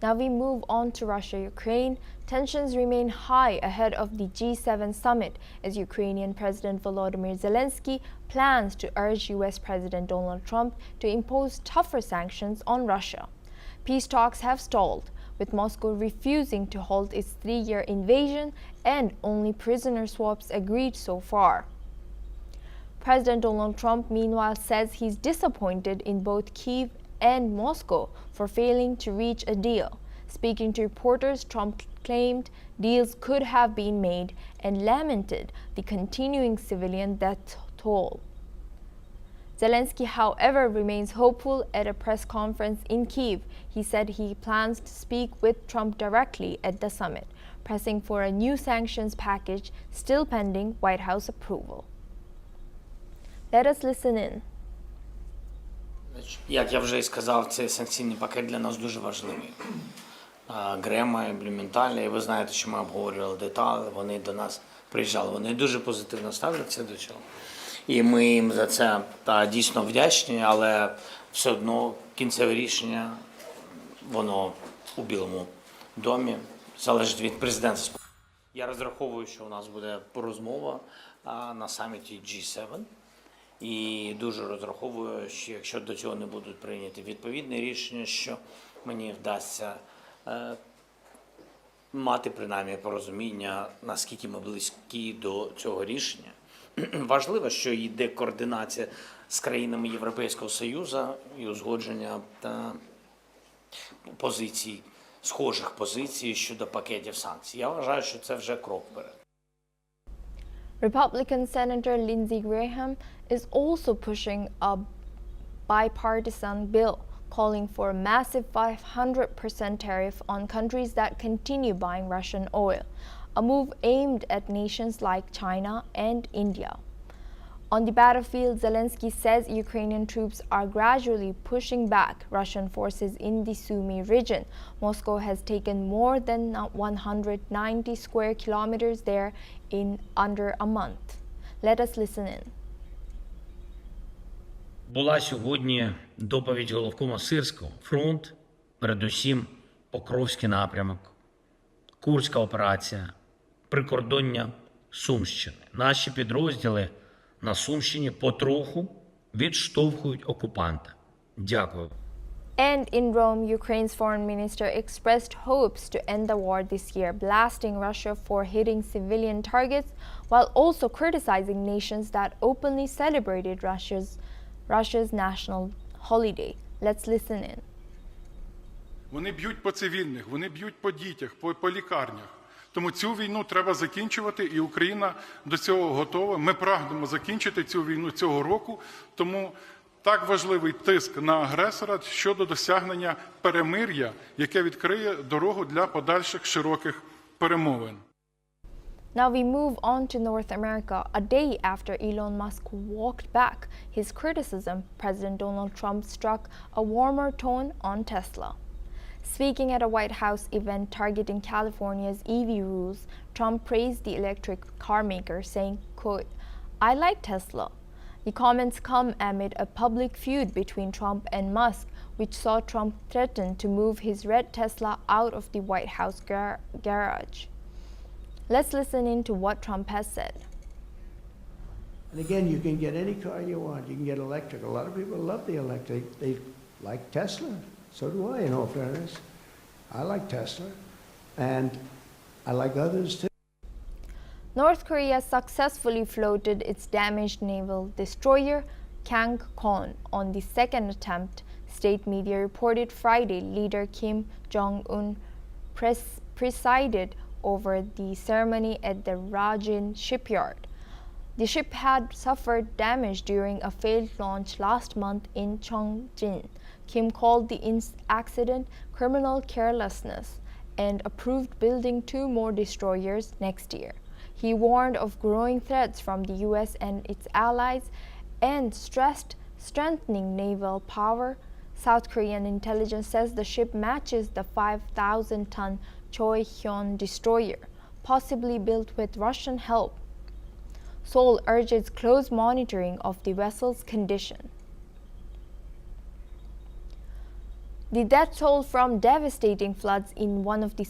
Now we move on to Russia-Ukraine. Tensions remain high ahead of the G7 summit as Ukrainian President Volodymyr Zelensky plans to urge US President Donald Trump to impose tougher sanctions on Russia. Peace talks have stalled, with Moscow refusing to halt its 3-year invasion and only prisoner swaps agreed so far. President Donald Trump, meanwhile, says he's disappointed in both Kyiv and Moscow for failing to reach a deal. Speaking to reporters, Trump claimed deals could have been made and lamented the continuing civilian death toll. Zelensky, however, remains hopeful. At a press conference in Kyiv, he said he plans to speak with Trump directly at the summit, pressing for a new sanctions package still pending White House approval. Let us listen in. Як я вже і сказав, цей санкційний пакет для нас дуже важливий. Грема, Блюменталь, і ви знаєте, що ми обговорювали деталі, вони до нас приїжджали, вони дуже позитивно ставляться до цього. І ми їм за це дійсно вдячні, але все одно кінцеве рішення, воно у Білому домі, залежить від президентства. Я розраховую, що у нас буде розмова на саміті G7. І дуже розраховую, що якщо до цього не будуть прийняті відповідні рішення, що мені вдасться мати принаймні порозуміння, наскільки ми близькі до цього рішення. Важливо, що йде координація з країнами Європейського Союзу і узгодження позицій, схожих позицій щодо пакетів санкцій. Я вважаю, що це вже крок вперед. Republican Senator Lindsey Graham is also pushing a bipartisan bill calling for a massive 500% tariff on countries that continue buying Russian oil, a move aimed at nations like China and India. On the battlefield, Zelensky says Ukrainian troops are gradually pushing back Russian forces in the Sumy region. Moscow has taken more than 190 square kilometers there in under a month. Let us listen in. Була сьогодні доповідь головкома Сирського. Фронт, передусім Покровський напрямок, Курська операція, прикордоння Сумщини. Наші підрозділи на Сумщині потроху відштовхують окупанта. Дякую. And in Rome, Ukraine's foreign minister expressed hopes to end the war this year, blasting Russia for hitting civilian targets, while also criticizing nations that openly celebrated Russia's national holiday. Let's listen in. Вони б'ють по цивільних, вони б'ють по дітях, по лікарнях. Тому цю війну треба закінчувати, і Україна до цього готова. Ми прагнемо закінчити цю війну цього року, тому так важливий тиск на агресора щодо досягнення перемир'я, яке відкриє дорогу для подальших широких перемовин. Now we move on to North America. A day after Elon Musk walked back his criticism, President Donald Trump struck a warmer tone on Tesla. Speaking at a White House event targeting California's EV rules, Trump praised the electric car maker, saying, quote, "I like Tesla." The comments come amid a public feud between Trump and Musk, which saw Trump threaten to move his red Tesla out of the White House garage. Let's listen in to what Trump has said. And again, you can get any car you want. You can get electric. A lot of people love the electric. They like Tesla. So do I, in all fairness. I like Tesla. And I like others too. North Korea successfully floated its damaged naval destroyer Kangkon on the second attempt, state media reported Friday. Leader Kim Jong-un presided over the ceremony at the Rajin shipyard. The ship had suffered damage during a failed launch last month in Chongjin. Kim called the accident criminal carelessness and approved building 2 more destroyers next year. He warned of growing threats from the US and its allies and stressed strengthening naval power. South Korean intelligence says the ship matches the 5,000-ton Choi-hyun destroyer, possibly built with Russian help. Seoul urges close monitoring of the vessel's condition. The death toll from devastating floods in one of the